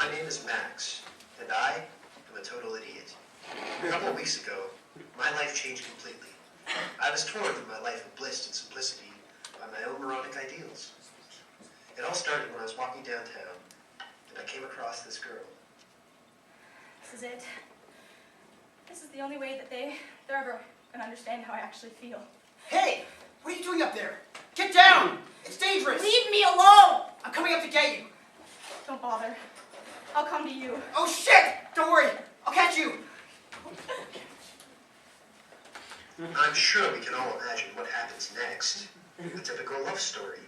My name is Max, and I am a total idiot. A couple of weeks ago, my life changed completely. I was torn from my life of bliss and simplicity by my own moronic ideals. It all started when I was walking downtown, and I came across this girl. This is it. This is the only way that they're ever going to understand how I actually feel. Hey! What are you doing up there? Get down! It's dangerous! Leave me alone! I'm coming up to get you! Don't bother. I'll come to you. Oh shit! Don't worry! I'll catch you! I'm sure we can all imagine what happens next. A typical love story.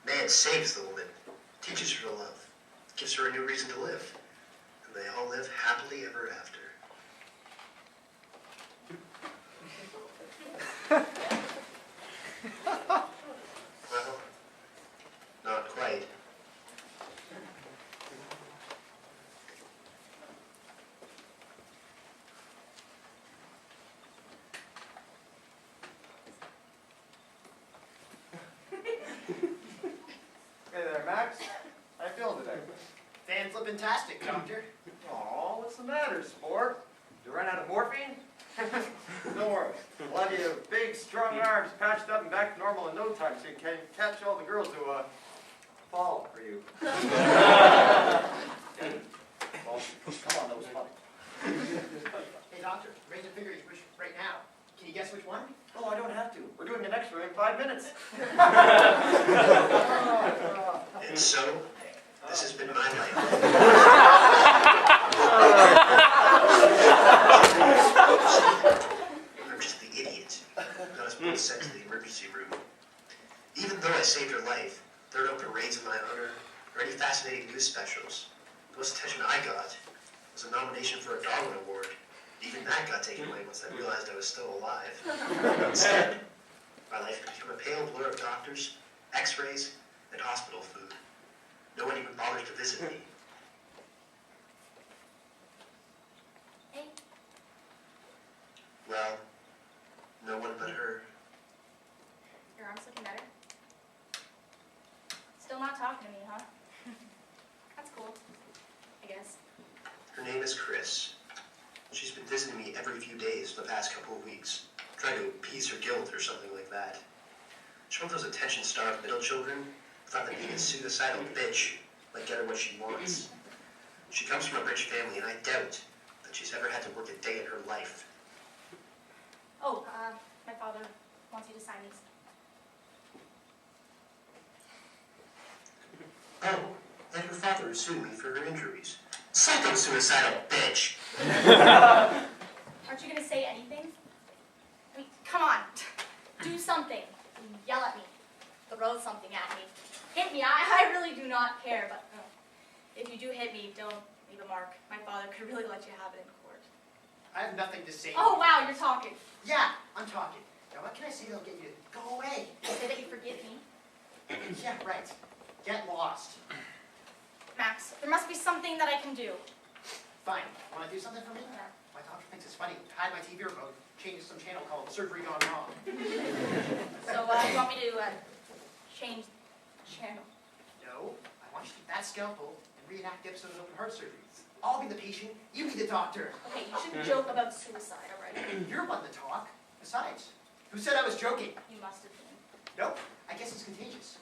Man saves the woman, teaches her to love, gives her a new reason to live, and they all live happily ever after. Well, not quite. Hey there, Max. How you feeling today? Fan-flippin-tastic, Doctor. Aw, what's the matter, sport? You run out of morphine? Don't worry. We'll have you big, strong arms patched up and back to normal in no time so you can catch all the girls who, fall for you. Well, come on, that was funny. Hey, Doctor, ready to figure which right now. Can you guess which one? Oh, I don't have to. We're doing an X-ray in 5 minutes. And so, this has been my life. I'm just the idiot, not as well sent to the emergency room. Even though I saved her life, there were no parades in my honor or any fascinating news specials. The most attention I got was a nomination for a Darwin Award. Even that got taken away once I realized I was still alive. Instead, my life had become a pale blur of doctors, x-rays, and hospital food. No one even bothers to visit me. Hey, Well, no one but her. your arm's looking better. Still not talking to me, huh? That's cool, I guess. Her name is Chris. She's been visiting me every few days for the past couple of weeks, trying to appease her guilt or something like that. She's one of those attention-starved middle children who thought that being a suicidal bitch might get her what she wants. She comes from a rich family, and I doubt that she's ever had to work a day in her life. Oh, my father wants you to sign these. Oh, and her father is suing me for her injuries. Something suicidal, bitch! Aren't you going to say anything? I mean, come on. Do something. Yell at me. Throw something at me. Hit me. I really do not care, but if you do hit me, don't leave a mark. My father could really let you have it in court. I have nothing to say. Oh, wow, you're talking. Yeah, I'm talking. Now, what can I say that'll get you to go away? Say that you forgive me. Yeah, right. Get lost. Max, there must be something that I can do. Fine. Want to do something for me? Yeah. My doctor thinks it's funny. Hide my TV remote. Change some channel called Surgery Gone Wrong. So, you want me to change the channel? No, I want you to take that scalpel and reenact the episode of open heart surgery. I'll be the patient, you be the doctor. Okay, you shouldn't joke about suicide, all right? You're one to talk. Besides, who said I was joking? You must have been. Nope, I guess it's contagious.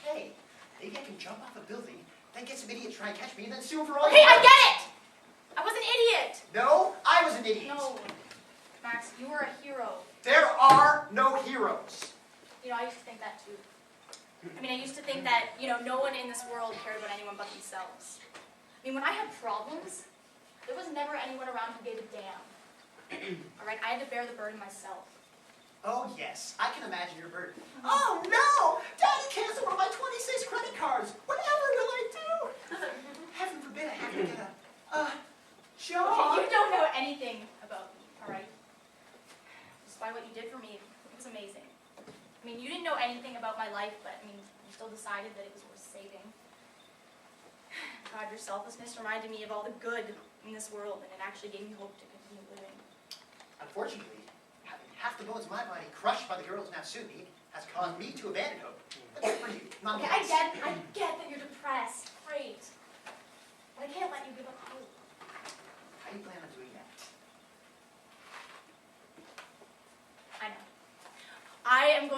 Hey, maybe I can jump off a building, then get some idiot to try and catch me, and then sue him for all Okay, I get it! I was an idiot! No, I was an idiot. No. Max, you were a hero. There are no heroes. You know, I used to think that too. I mean, I used to think that, no one in this world cared about anyone but themselves. I mean, when I had problems, there was never anyone around who gave a damn. All right, I had to bear the burden myself. Oh, yes, I can imagine your burden. Oh, no! Daddy canceled one of my 26 credit cards. Whatever will I do? Heaven forbid I have to get a job. Okay, you don't know anything about me, all right? Despite what you did for me, it was amazing. I mean, you didn't know anything about my life, but, I mean, you still decided that it was worth saving. God, your selflessness reminded me of all the good in this world, and it actually gave me hope to continue living. Unfortunately, having half the bones of my body crushed by the girls now sue me has caused me to abandon hope. But good for you, Okay, I get that you're depressed. Great. But I can't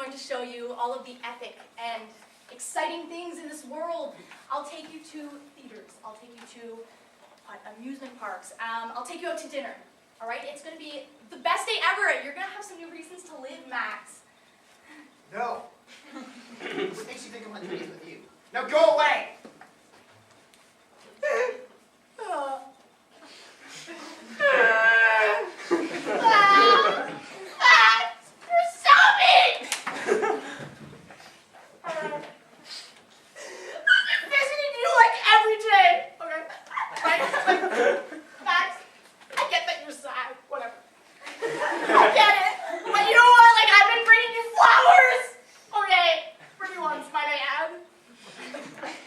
going to show you all of the epic and exciting things in this world. I'll take you to theaters. I'll take you to amusement parks. I'll take you out to dinner. All right? It's going to be the best day ever. You're going to have some new reasons to live, Max. No. What makes you think I'm on dates with you? Now go away! You're so mean! I've been visiting you like every day, okay? Right? Max, I get that you're sad, whatever. I get it. But you know what? Like, I've been bringing you flowers! Okay, pretty ones, might I add.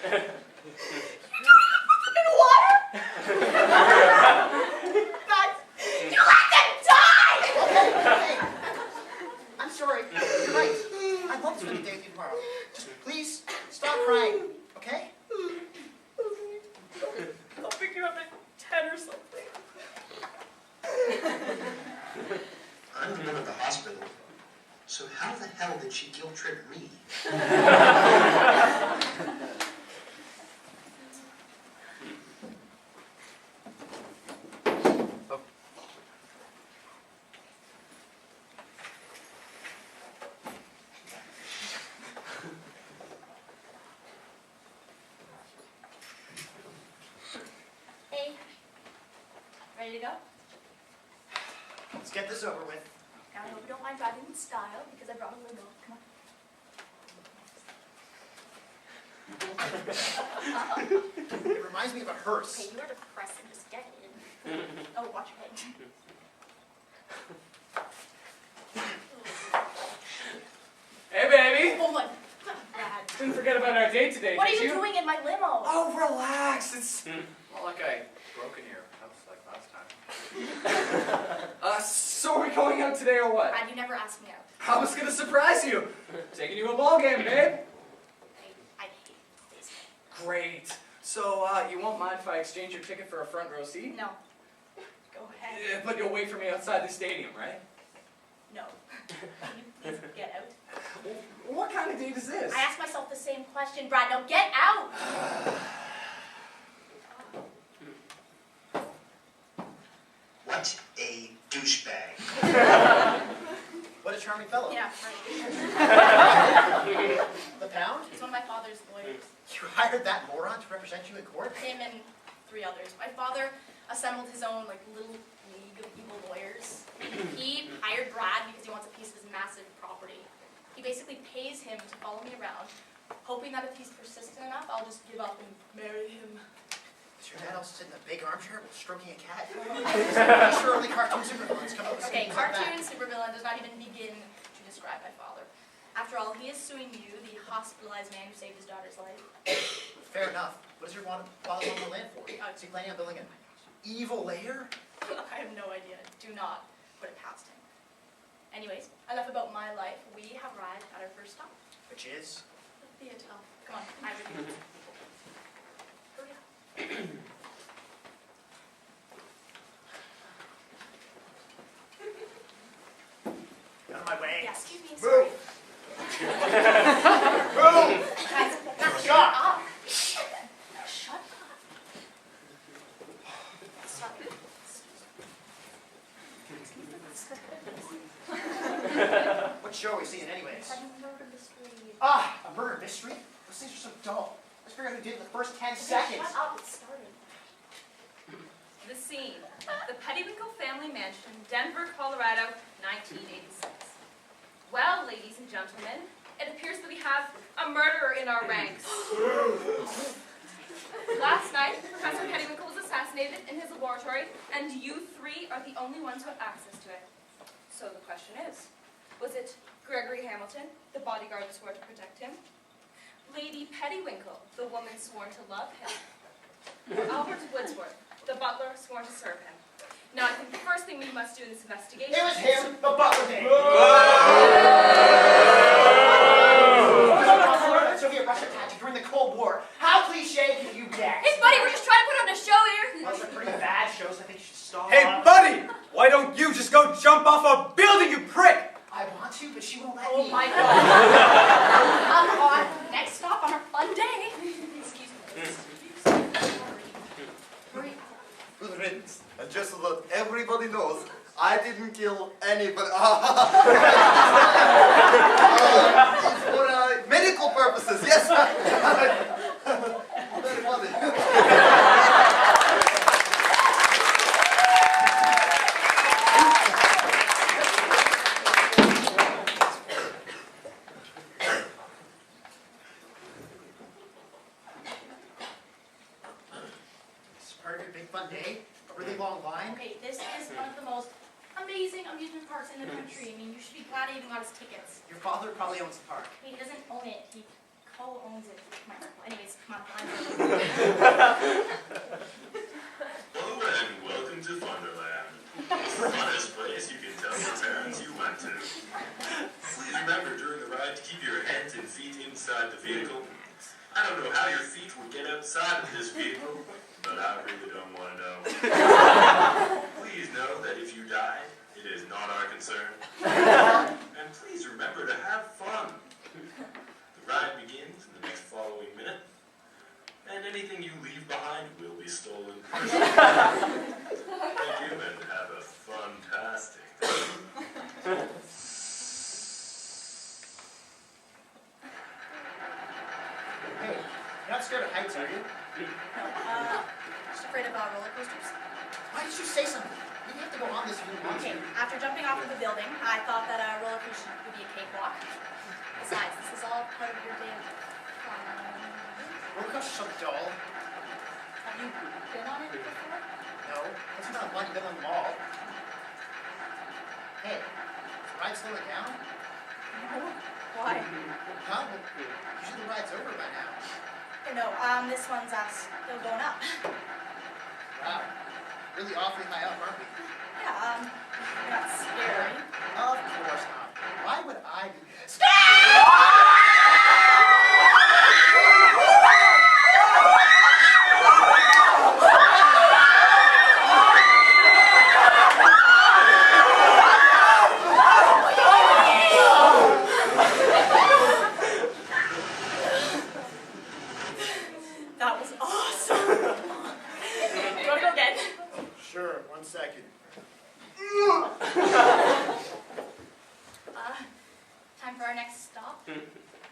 You don't even put them in water! Max, you let them die! Okay. I'm sorry. You're right. I'd love to spend a day with you tomorrow. Just please stop crying, okay? I'll pick you up at 10 or something. I'm the one at the hospital, so how the hell did she guilt trip me? Hey, ready to go? Let's get this over with. Now, I hope you don't mind driving in style, because I brought a limo. Come on. It reminds me of a hearse. Okay, you are depressing. Just get in. Oh, watch your head. Hey, baby! Oh my God. Didn't forget about our date today, What are did you doing in my limo? Oh, relax. It's not like I broke in your house like last time. So are we going out today or what? Brad, you never asked me out. I was gonna surprise you. Taking you to a ball game, babe. I hate baseball. Great. So, you won't mind if I exchange your ticket for a front row seat? No. Go ahead. Yeah, but you'll wait for me outside the stadium, right? No. Can you please get out? What kind of date is this? I asked myself the same question, Brad. Now get out! What a douchebag. What a charming fellow. Yeah, right. The Pound? He's one of my father's lawyers. You hired that moron to represent you in court? Him and 3 others. My father assembled his own, like, little league of evil lawyers. He hired Brad because he wants a piece of his massive property. He basically pays him to follow me around, hoping that if he's persistent enough, I'll just give up and marry him. Is your dad also sitting in a big armchair stroking a cat? I'm sure only cartoon supervillains come up with Okay, things like that. cartoon supervillain does not even begin to describe my father. After all, he is suing you, the hospitalized man who saved his daughter's life. Fair enough. What does your father want the land for? Is he planning on building an evil lair? I have no idea. Do not put it past him. Anyways, enough about my life. We have arrived at our first stop. Which is? The hotel. Come on, I really Hurry up. Out of my way. Yeah, excuse me, Move. sorry. Move! Guys, Shut up. Shut up. Sorry. What show are we seeing anyways? It's like a murder mystery. Ah, a murder mystery? Those things are so dull. Let's figure out who did it in the first 10 seconds. Shut up, it started. The scene, the Pettywinkle family mansion, Denver, Colorado, 1986. Well, ladies and gentlemen, it appears that we have a murderer in our ranks. Last night, Professor Pettywinkle was assassinated in his laboratory, and you 3 are the only ones who have access to it. So the question is, was it Gregory Hamilton, the bodyguard that swore to protect him? Lady Pettywinkle, the woman sworn to love him? Or Albert Woodsworth, the butler sworn to serve him? Now, I think the first thing we must do in this investigation It was is him, the butler did. Soviet Russia tactic during the Cold War. How cliche can you get? Hey, buddy, we're just trying to put on a show here. Those are pretty bad shows. I think you should stop. Hey, buddy! Why don't you just go jump off a building, you prick? I want to, but she won't let Oh me. my God. knows, I didn't kill anybody. For medical purposes, yes. Very funny. It's part of your big fun day. A really long line. Okay, this is one of the most amazing amusement parks in the country. I mean, you should be glad he even got his tickets. Your father probably owns the park. He doesn't own it. He co-owns it. Come on. Anyways, come on. Hello and welcome to Funderland. The funnest place you can tell your parents you went to. Please remember during the ride to keep your hands and feet inside the vehicle. I don't know how your feet would get outside of this vehicle, but I really don't want to know. Please know that if you die, it is not our concern. And please remember to have fun. The ride begins in the next following minute, and anything you leave behind will be stolen. Thank you, and have a fantastic day. Hey, you're not scared of heights, are you? Just afraid of roller coasters. Why did you say something? You have to go on this if you want Okay, to. after jumping off of the building, I thought that a roller coaster would be a cakewalk. Besides, this is all part of your day of fun. Roller coaster's so dull. Have you been on it before? No, that's not a bunny, been on the mall. Hey, is the ride slowing down? No. Why? Huh? Well, usually the ride's over by now. No, this one's still going up. Wow. Really awfully high up, aren't we? Yeah, you're not scared, are you? Of course not. Why would I be That was awesome. Do you want to go again? Sure, 1 second. Time for our next stop.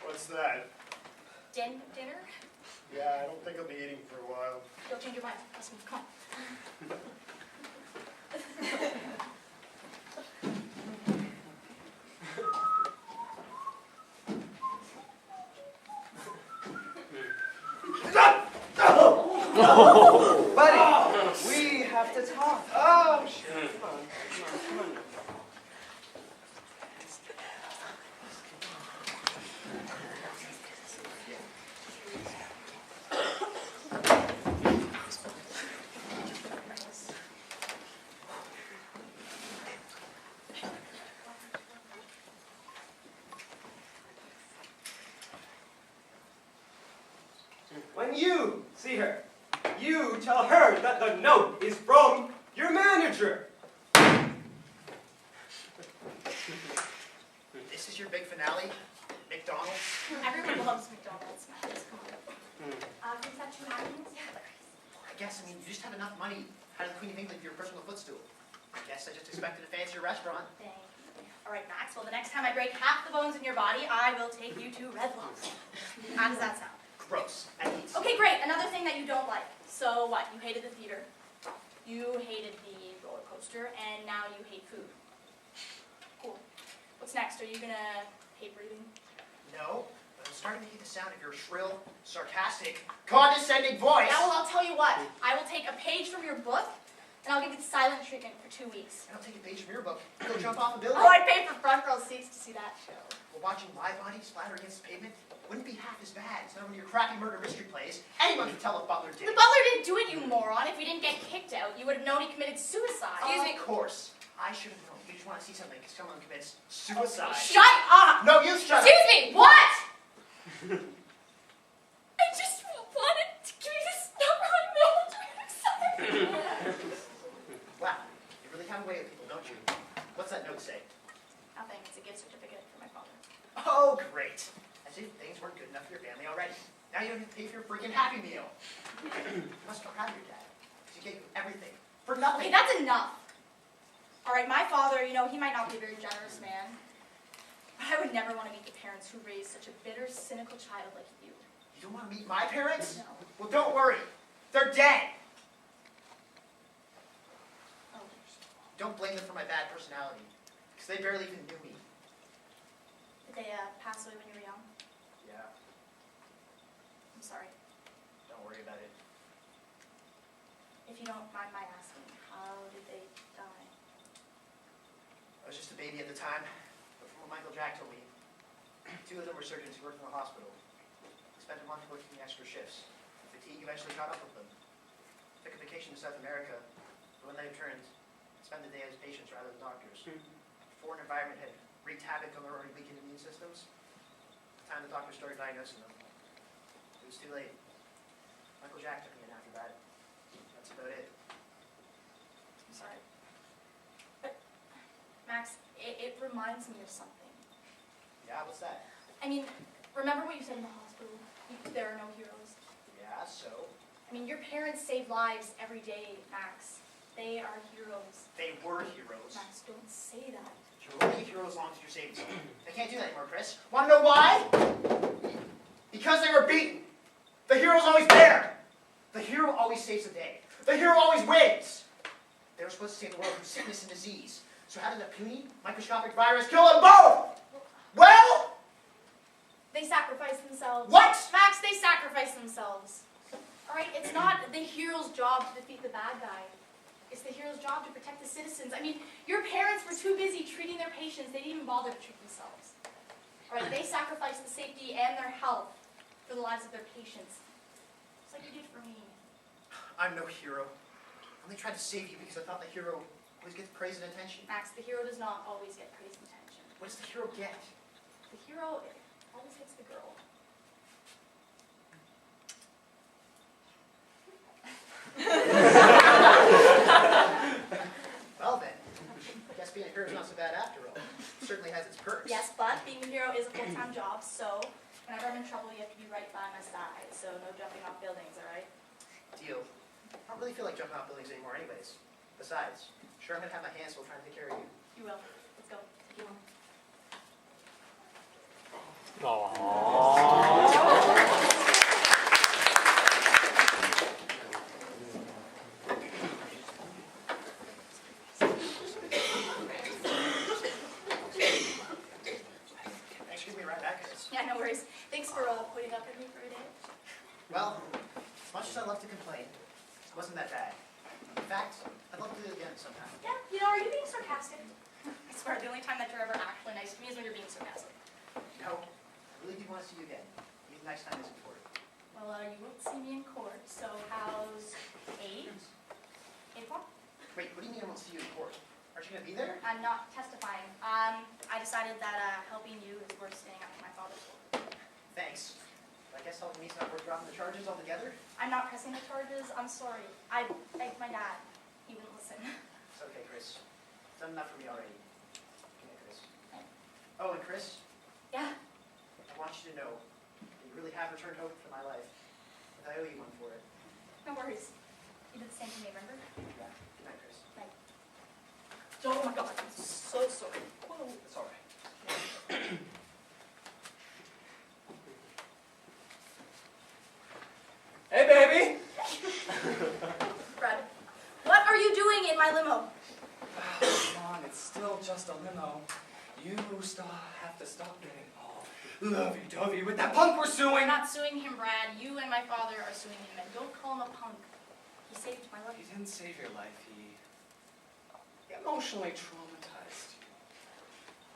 What's that? Dinner? Yeah, I don't think I'll be eating for a while. You'll change your mind. Trust me. Come on. Buddy, we have to talk. Oh, shit. Come on. When you see her, you tell her that the note is from your manager. This is your big finale? McDonald's? Everyone loves McDonald's. Come on. Can that you happiness? I guess, you just have enough money. How does Queen of England your personal footstool? I guess I just expected a fancier restaurant. Thank you. All right, Max. Well, the next time I break half the bones in your body, I will take you to Red Lobster. How does that sound? Gross. I hate Okay, great. Another thing that you don't like. So what? You hated the theater. You hated the roller coaster, and now you hate food. Cool. What's next? Are you gonna hate breathing? No, but I'm starting to hate the sound of your shrill, sarcastic, condescending voice. Yeah, well, I'll tell you what. I will take a page from your book, and I'll give you the silent treatment for 2 weeks. I don't take a page from your book. Go jump off a building. Oh, I'd pay for front row seats to see that show. Well, watching my body splatter against the pavement wouldn't be half as bad. So when your crappy murder mystery plays, anyone can tell if Butler did The it. butler didn't do it, you moron. If he didn't get kicked out, you would have known he committed suicide. Of course. I should have known. You just want to see something because someone commits suicide. Shut up! No, you shut up. Excuse me, what? I just wanted to give you this number on military. Wow, you really have a way with people, don't you? What's that note say? Nothing. It's a gift certificate for my father. Oh, great. As if things weren't good enough for your family already. Now you don't have to pay for your freaking Happy Meal. You must be proud of your dad. Because he gave you everything. For Okay, nothing. that's enough. All right, my father, you know, he might not be a very generous man, but I would never want to meet the parents who raised such a bitter, cynical child like you. You don't want to meet my parents? No. Well, don't worry. They're dead. Oh. Don't blame them for my bad personality, because they barely even knew me. Did they pass away when you were young? Yeah, I'm sorry. don't worry about it. If you don't mind my asking, how did they die? I was just a baby at the time, but from what Michael Jack told me, 2 of them were surgeons who worked in the hospital. They spent a month working extra shifts. Fatigue eventually caught up with them. Took a vacation to South America, but when they returned, spent the day as patients rather than doctors. The foreign environment had wreaked havoc on their already weakened immune systems. By the time the doctors started diagnosing them, it was too late. Michael Jack took me in after that. That's about it. I'm sorry. But, Max, it reminds me of something. Yeah, what's that? I mean, remember what you said in the hospital? There are no heroes. Yeah, so? I mean, your parents save lives every day, Max. They are heroes. They were heroes. Max, don't say that. You're only a hero as long as you're saving someone. They can't do that anymore, Chris. Want to know why? Because they were beaten. The hero's always there. The hero always saves the day. The hero always wins. They were supposed to save the world from sickness and disease. So how did a puny, microscopic virus kill them both? Well? They sacrifice themselves. What? Max, they sacrifice themselves. All right, it's not the hero's job to defeat the bad guy. It's the hero's job to protect the citizens. I mean, your parents were too busy treating their patients. They didn't even bother to treat themselves. All right, they sacrificed the safety and their health for the lives of their patients. Just like you did for me. I'm no hero. I only tried to save you because I thought the hero always gets praise and attention. Max, the hero does not always get praise and attention. What does the hero get? The hero always gets the girl. Well then, I guess being a hero is not so bad after all. It certainly has its perks. Yes, but being a hero is a full-time job, so whenever I'm in trouble, you have to be right by my side. So no jumping off buildings, all right? Deal. I don't really feel like jumping off buildings anymore anyways. Besides, sure I'm gonna have my hands full trying to take care of you. You will. Let's go. Take you home. Thanks for giving me a ride back, Chris. Yeah, no worries. Thanks for putting up with me for a day. Well, as much as I love to complain, it wasn't that bad. In fact, I'd love to do it again sometime. Yeah, you know, are you being sarcastic? I swear, the only time that you're ever actually nice to me is when you're being sarcastic. No, I really do want to see you again. Even next time is important. Well, you won't see me in court, so how's 8? 8 o'clock? Wait, what do you mean I won't see you in court? Aren't you gonna be there? I'm not testifying. I decided that helping you is worth staying up to my father's work. Thanks. I guess helping me's not worth dropping the charges altogether. I'm not pressing the charges. I'm sorry. I begged my dad. He wouldn't listen. It's okay, Chris. You've done enough for me already. Good night, Chris. Night. Oh, and Chris, Yeah. I want you to know that you really have returned hope to my life. And I owe you one for it. No worries. You did the same to me, remember? Yeah. Good night, Chris. Night. Oh my God. I'm so sorry. Whoa. It's all right. Hey, baby! Fred, what are you doing in my limo? Come on, it's still just a limo. You have to stop getting all lovey-dovey with that punk we're We're suing. not suing him, Brad. You and my father are suing him, and don't call him a punk. He saved my life. He didn't save your life. He emotionally traumatized you.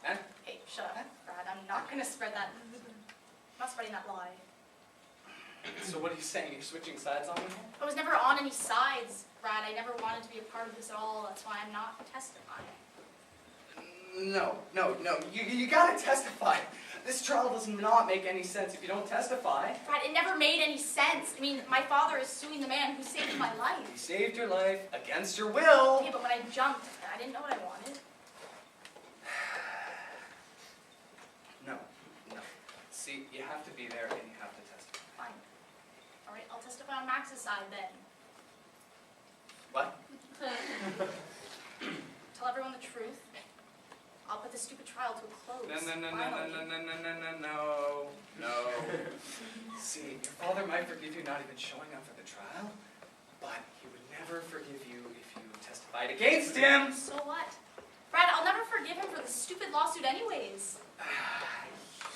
Eh? Hey, shut up, Brad. I'm not gonna spread that. I'm not spreading that lie. So what are you saying? You're switching sides on me? I was never on any sides, Brad. I never wanted to be a part of this at all. That's why I'm not testifying. No. You gotta testify. This trial does not make any sense if you don't testify. Brad, it never made any sense. I mean, my father is suing the man who saved my life. He saved your life against your will. Okay, but when I jumped, I didn't know what I wanted. No. See, you have to be there and you have to testify. Fine. All right, I'll testify on Max's side then. What? tell everyone the truth. I'll put this stupid trial to a close. No. Finally. No. See, your father might forgive you not even showing up for the trial, but he would never forgive you if you testified against him. So what? Brad, I'll never forgive him for the stupid lawsuit anyways.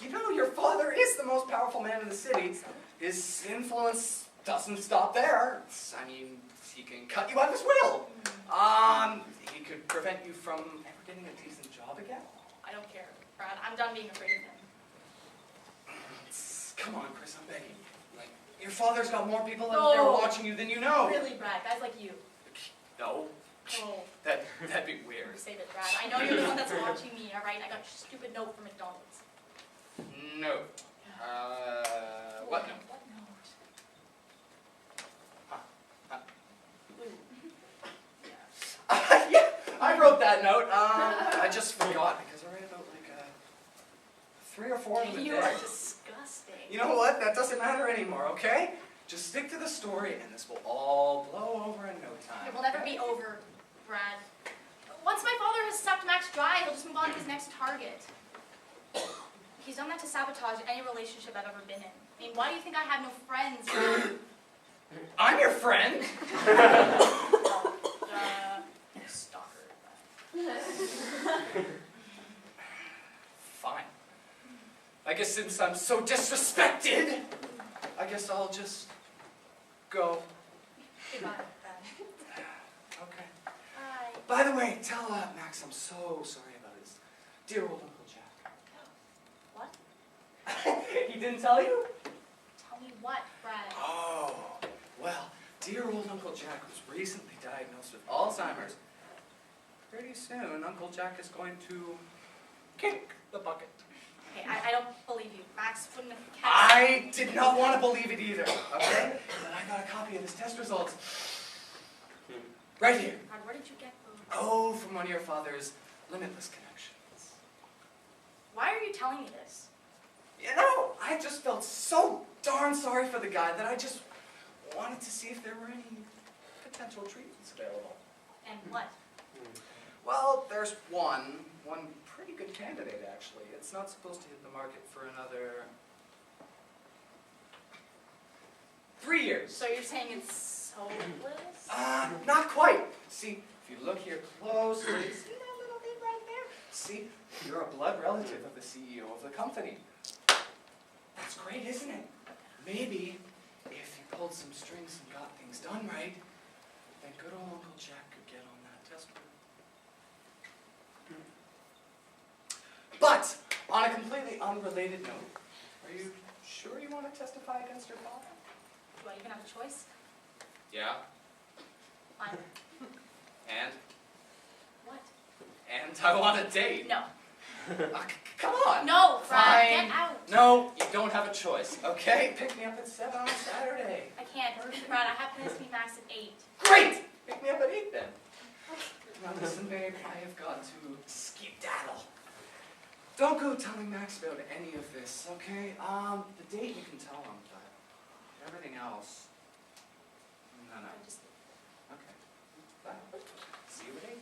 You know, your father is the most powerful man in the city. His influence doesn't stop there. I mean, he can cut you out of his will. He could prevent you from ever getting a decent job again. I don't care, Brad. I'm done being afraid of him. Come on, Chris, I'm begging you. Like, your father's got more people out there watching you than you know. Really, Brad. Guys like you. No. Oh. That'd be weird. Save it, Brad. I know you're the one that's watching me, all right? I got your stupid note from McDonald's. No. What note? What note? Yeah, I wrote that note. I just forgot because I read about like 3 or 4 of them a You day. are disgusting. You know what? That doesn't matter anymore, okay? Just stick to the story and this will all blow over in no time. It will never be over, Brad. Once my father has sucked Max dry, he'll just move on to his next target. He's done that to sabotage any relationship I've ever been in. I mean, why do you think I have no friends? I'm your friend. Stalker. Fine. I guess since I'm so disrespected, I guess I'll just go. Goodbye, Brad. Okay. Bye. By the way, tell Max I'm so sorry about his dear old Uncle Jack. What? He didn't tell you? Tell me what, Brad? Oh, well, dear old Uncle Jack was recently diagnosed with Alzheimer's. Pretty soon, Uncle Jack is going to kick the bucket. Okay, I don't believe you. Max wouldn't have kept... I did not want to believe it either, okay? But I got a copy of his test results. Right here. God, where did you get those? Oh, from one of your father's limitless connections. Why are you telling me this? You know, I just felt so darn sorry for the guy that I just wanted to see if there were any potential treatments available. And what? Well, there's one pretty good candidate, actually. It's not supposed to hit the market for another 3 years. So you're saying it's hopeless? Not quite. See, if you look here closely, see that little thing right there? See, you're a blood relative of the CEO of the company. That's great, isn't it? Maybe if you pulled some strings and got things done right, then good old Uncle Jack could get on that test room. But, on a completely unrelated note, are you sure you want to testify against your father? Do I even have a choice? Yeah. Fine. And? What? And I want a date. No. Come on. No, Brad, Fine. get out. No, you don't have a choice, okay? Pick me up at 7 on Saturday. I can't. Brad, I have plans to meet Max at 8. Great! Pick me up at 8 then. Now listen, babe, I have got to skedaddle. Don't go telling Max about any of this, okay? The date you can tell him, but everything else, no. Just Okay. Bye. See you at 8.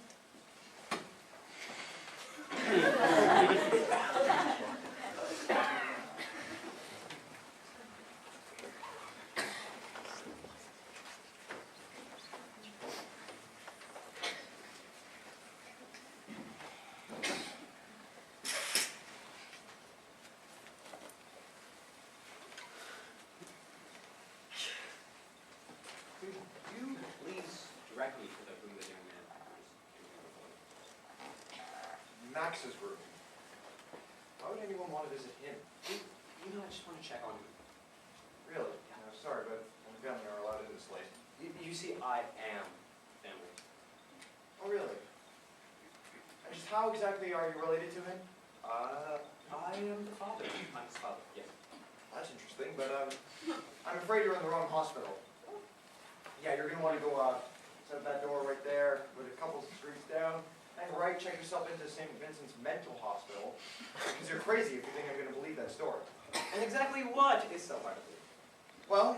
Could you please direct me to the room that young man Max's room. Why would anyone want to visit him? You know, I just want to check on him. Really? Sorry, but my family are allowed in this late. You see, I am family. Oh, really? And just how exactly are you related to him? I am the father. I'm his father, yes. That's interesting, but I'm afraid you're in the wrong hospital. Yeah, you're going to want to go set up that door right there, with a couple streets down. And right, check yourself into St. Vincent's Mental Hospital, because you're crazy if you think I'm going to believe that story. And exactly what is so hard to believe? Well,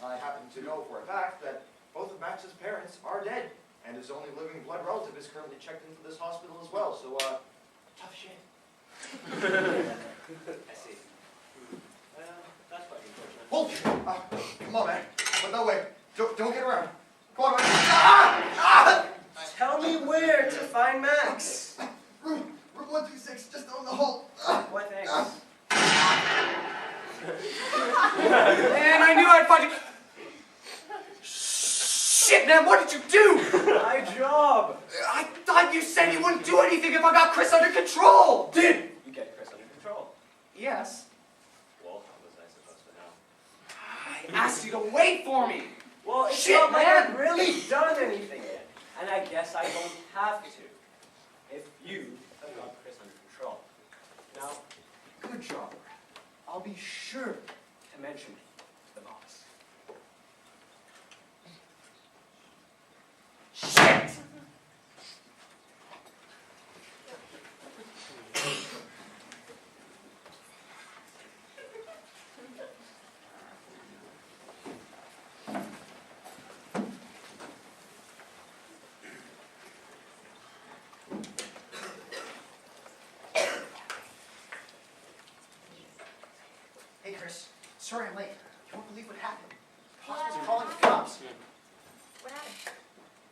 I happen to know for a fact that both of Max's parents are dead. And his only living blood relative is currently checked into this hospital as well, so, tough shit. I see. Well, that's quite unfortunate. Hold! Come on, man. But no way. Don't get around. Come on, man. Ah! Tell me where to find Max. Room 126, just down the hall. Why, thanks. Man, I knew I'd find you. Shit, man, what did you do? My job. I thought you said you wouldn't do anything if I got Chris under control. Did you get Chris under control? Yes. Well, how was I supposed to know? I asked you to wait for me. Well, it's Shit, not like man. I've really done anything yet. And I guess I don't have to. If you have got Chris under control. Now, Good job, Brad. I'll be sure to mention the boss. Shit! Hey, Chris. Sorry I'm late. You won't believe what happened. The hospital's calling the cops. What happened?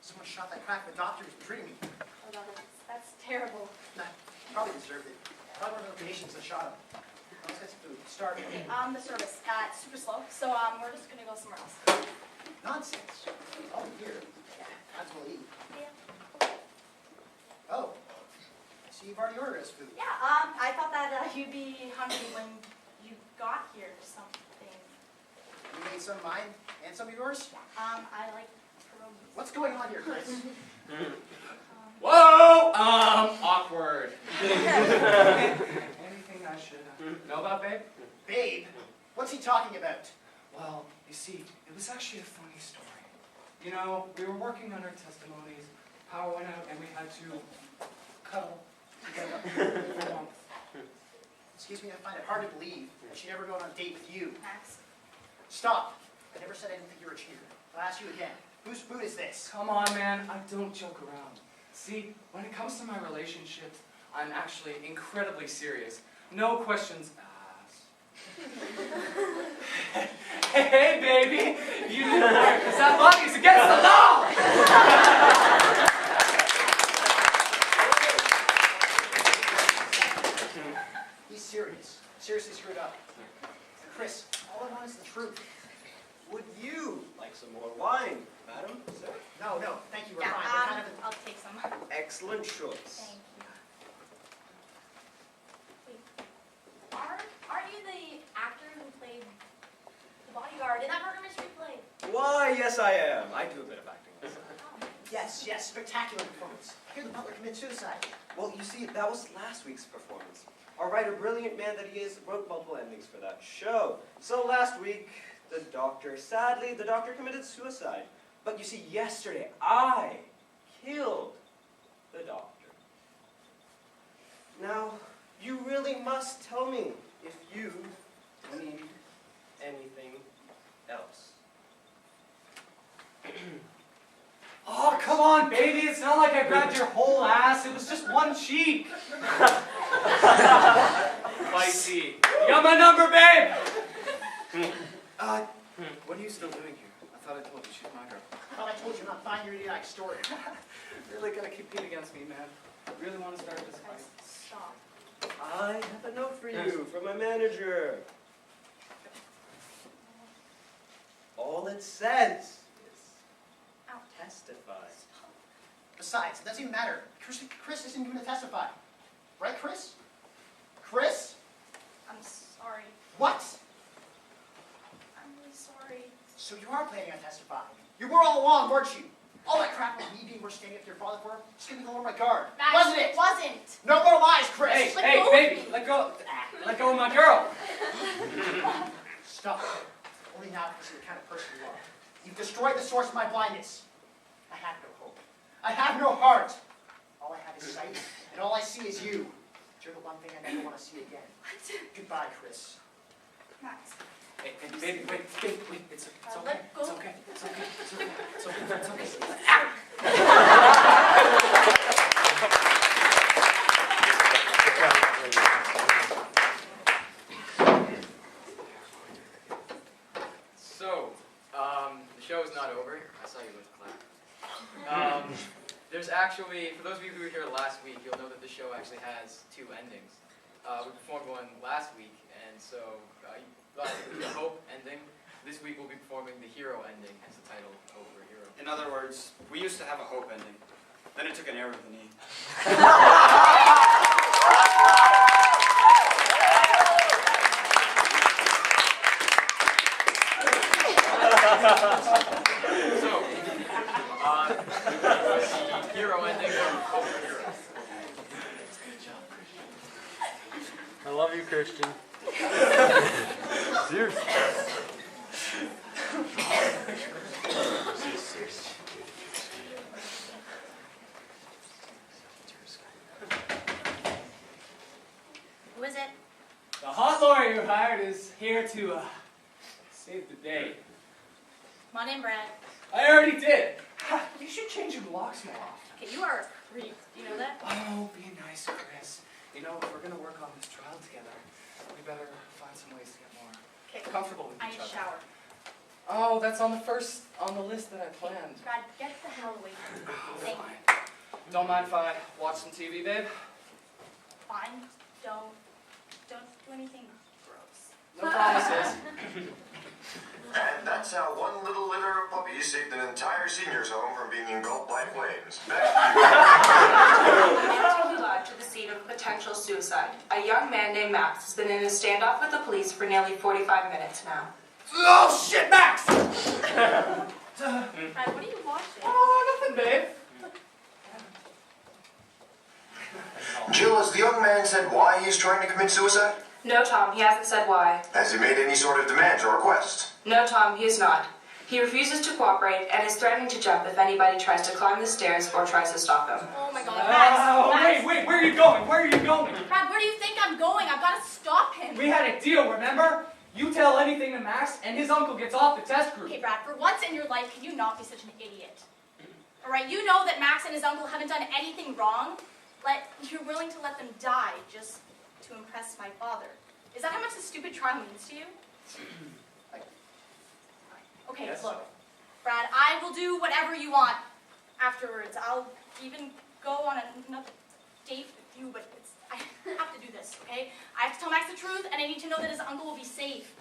Someone shot that crack the doctor who's treating me. Oh, no, that's terrible. Nah, probably deserved it. Probably one of the patients that shot him. Let's get some food. Start. Okay, the service, it's super slow, so, we're just gonna go somewhere else. Nonsense. Oh, here. That's what we'll eat. Yeah. Oh. I see you've already ordered us food. Yeah, I thought that, you'd be hungry when you got here or something. You made some of mine and some of yours? I like pierogies. What's going on here, Chris? Whoa! Awkward. Anything I should know about, babe? Babe? What's he talking about? Well, you see, it was actually a funny story. You know, we were working on our testimonies, power went out, and we had to cuddle together for a month. Excuse me, I find it hard to believe that she'd ever go on a date with you. Max. Stop. I never said I didn't think you were a cheater. I'll ask you again. Whose food is this? Come on, man, I don't joke around. See, when it comes to my relationships, I'm actually incredibly serious. No questions asked. Hey, baby, you need to work, because that body is against the law! He's serious. Seriously screwed up. Chris, all I want is the truth. Would you like some more wine, madam, sir? No, thank you. We're Yeah, fine. We're kind of I'll take some. Excellent choice. Thank you. Wait, aren't you the actor who played the bodyguard in that murder mystery play? Why, yes I am. I do a bit of acting myself. Yes, spectacular performance. I hear the butler committed suicide. Well, you see, that was last week's performance. Our writer, brilliant man that he is, wrote multiple endings for that show. So last week, sadly, the doctor committed suicide. But you see, yesterday, I killed the doctor. Now, you really must tell me if you need anything else. Oh, come on, baby, it's not like I grabbed your whole ass, it was just one cheek. Spicy. You got my number, babe! What are you still doing here? I thought I told you she's my girl. I thought I told you I'm not buying your idiotic story. Really gonna compete against me, man. Really want to start this fight. Guys, stop. I have a note for you from my manager. All it says is Ow. testify. Besides, it doesn't even matter. Chris isn't going to testify. Right, Chris? Chris? I'm sorry. What? I'm really sorry. So you are planning on testifying. You were all along, weren't you? All that crap with me being worth standing up to your father for, just giving over my guard. Max, Wasn't it? Wasn't. No more lies, Chris! Hey, Let hey, go of baby, me. let go of my girl. Stop. Only now because of the kind of person you are. You've destroyed the source of my blindness. I have no hope. I have no heart. All I have is sight, and all I see is you. You're the one thing I never want to see again. Goodbye, Chris. Max. Hey, baby, wait, it's okay, Let go. it's okay, it's okay, it's okay, it's okay, it's okay. There's actually, for those of you who were here last week, you'll know that the show actually has 2 endings. We performed one last week, and so the Hope ending. This week we'll be performing the Hero ending, hence the title, Hope or Hero. In other words, we used to have a hope ending. Then it took an arrow to the knee. So, the Hero ending of Hope or Hero. I love you, Christian. Seriously. Who is it? The hot lawyer you hired is here to save the day. Come on in, Brad. I already did. You should change your locks more often. Okay, you are a creep. Do you know that? Oh, be nice, Chris. You know, if we're going to work on this trial together, we better find some ways to get more Okay. comfortable with I each need a other. shower. Oh, that's on the list that I planned. Brad, get the hell away from me. Oh, Thank you. fine. Don't mind if I watch some TV, babe? Fine. Don't do anything gross. No promises. And that's how one little litter of puppies saved an entire senior's home from being engulfed by flames. Back Now taking live to the scene of potential suicide. A young man named Max has been in a standoff with the police for nearly 45 minutes now. Oh, shit, Max! Brad, what are you watching? Oh, nothing, babe. Jill, has the young man said why he's trying to commit suicide? No, Tom, he hasn't said why. Has he made any sort of demands or requests? No, Tom, he is not. He refuses to cooperate and is threatening to jump if anybody tries to climb the stairs or tries to stop him. Oh my god, Max! Oh, Max. wait, where are you going? Where are you going? Brad, where do you think I'm going? I've got to stop him. We had a deal, remember? You tell anything to Max, and his uncle gets off the test group. Okay, Brad, for once in your life, can you not be such an idiot? Alright, you know that Max and his uncle haven't done anything wrong. You're willing to let them die just to impress my father. Is that how much the stupid trial means to you? Okay, Yes. look. Brad, I will do whatever you want afterwards. I'll even go on another date with you, but I have to do this, okay? I have to tell Max the truth, and I need to know that his uncle will be safe.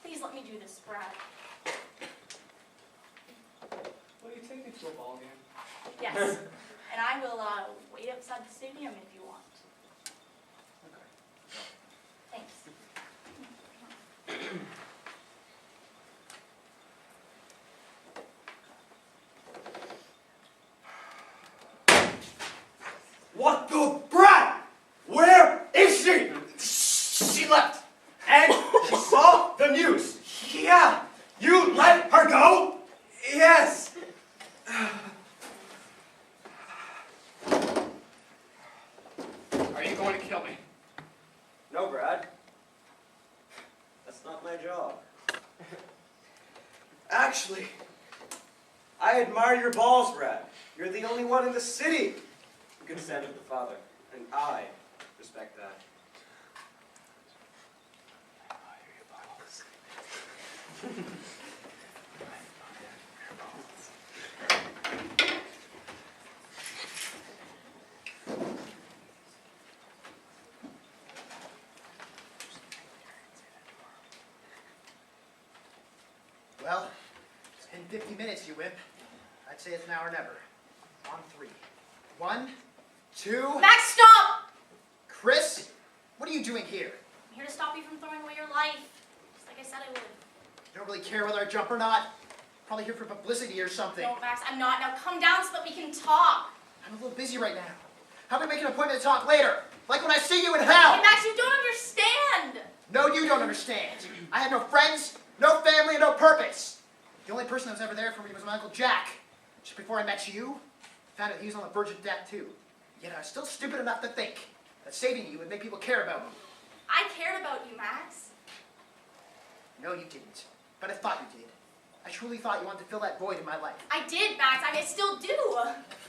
Please let me do this, Brad. Will you take me to a ball game? Yes. And I will wait outside the stadium if you want. Okay. Thanks. What the brat? Where is she? She left. And she saw the news. Yeah. You let her go? Yes. Are you going to kill me? No, Brad. That's not my job. Actually, I admire your balls, Brad. You're the only one in the city who can stand with the father, and I respect that. Well, it's been 50 minutes, you wimp. I'd say it's now or never. On 3. 1, 2... Max, stop! Chris, what are you doing here? I'm here to stop you from throwing away your life. Just like I said I would. You don't really care whether I jump or not? Probably here for publicity or something. No, Max, I'm not. Now come down so that we can talk. I'm a little busy right now. How about we make an appointment to talk later? Like when I see you in Hey, hell! Max, you don't understand. No, you don't understand. I had no friends, no family, and no purpose. The only person that was ever there for me was my Uncle Jack. Just before I met you, I found out he was on the verge of death too. Yet I was still stupid enough to think that saving you would make people care about me. I cared about you, Max. No, you didn't. But I thought you did. I truly thought you wanted to fill that void in my life. I did, Max. I still do.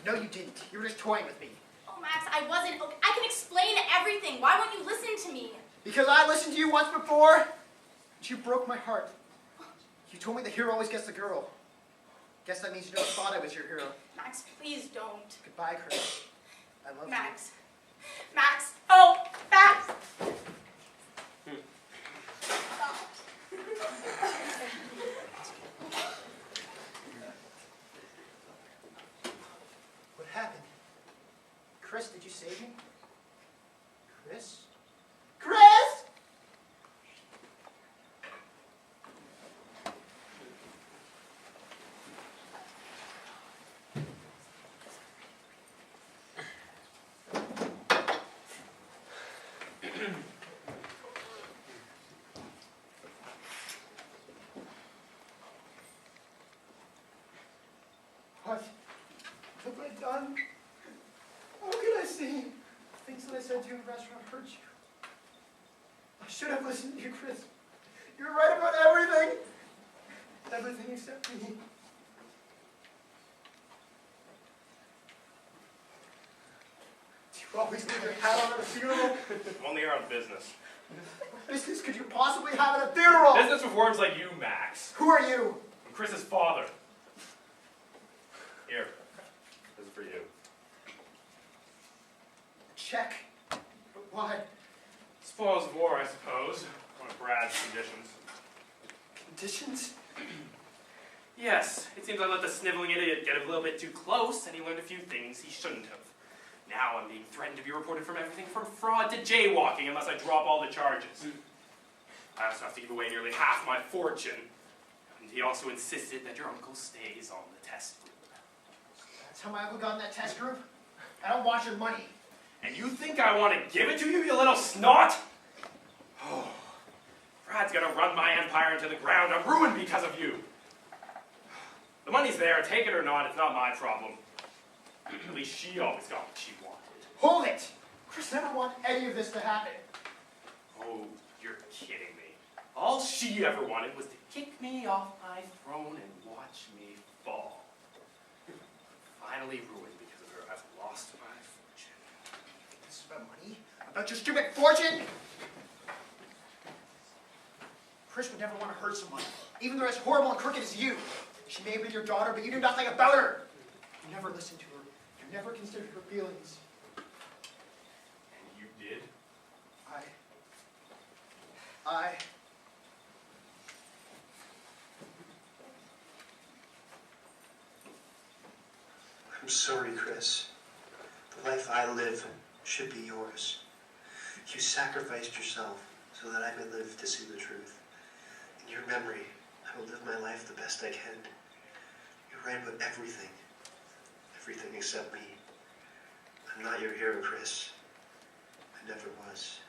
No, you didn't. You were just toying with me. Oh, Max, I wasn't. Okay, I can explain everything. Why won't you listen to me? Because I listened to you once before, and you broke my heart. You told me the hero always gets the girl. Guess that means you never thought I was your hero. Max, please don't. Goodbye, Chris. I love Max. Max. Oh, Max. What happened? Chris, did you save me? Chris? Chris! What have I done? How could I say things that I said to you in the restaurant hurt you? I should have listened to you, Chris. You're right about everything. Everything except me. Do you always leave your hat on at a funeral? I'm only here on business. What business could you possibly have at a funeral? Business with words like you, Max. Who are you? I'm Chris's father. Here. This is for you. Check. But why? Spoils of war, I suppose. One of Brad's conditions. Conditions? Yes, it seems I let the sniveling idiot get a little bit too close, and he learned a few things he shouldn't have. Now I'm being threatened to be reported from everything from fraud to jaywalking unless I drop all the charges. I also have to give away nearly half my fortune. And he also insisted that your uncle stays on the test group. That's how my uncle got in that test group? I don't want your money. And you think I want to give it to you, you little snot? Oh, Brad's gonna run my empire into the ground. I'm ruined because of you. The money's there, take it or not, it's not my problem. At least she always got what she wanted. Hold it! Chris never wanted any of this to happen. Oh, you're kidding me. All she ever wanted was to kick me off my throne and watch me fall. Finally ruined because of her, I've lost my fortune. This is about money? About your stupid fortune? Chris would never want to hurt someone, even though as horrible and crooked as you. She may be your daughter, but you knew nothing about her. You never listened to her. You never considered her feelings. And you did? I'm sorry, Chris. The life I live should be yours. You sacrificed yourself so that I may live to see the truth. In your memory, I will live my life the best I can. You're right about everything. Everything except me. I'm not your hero, Chris. I never was.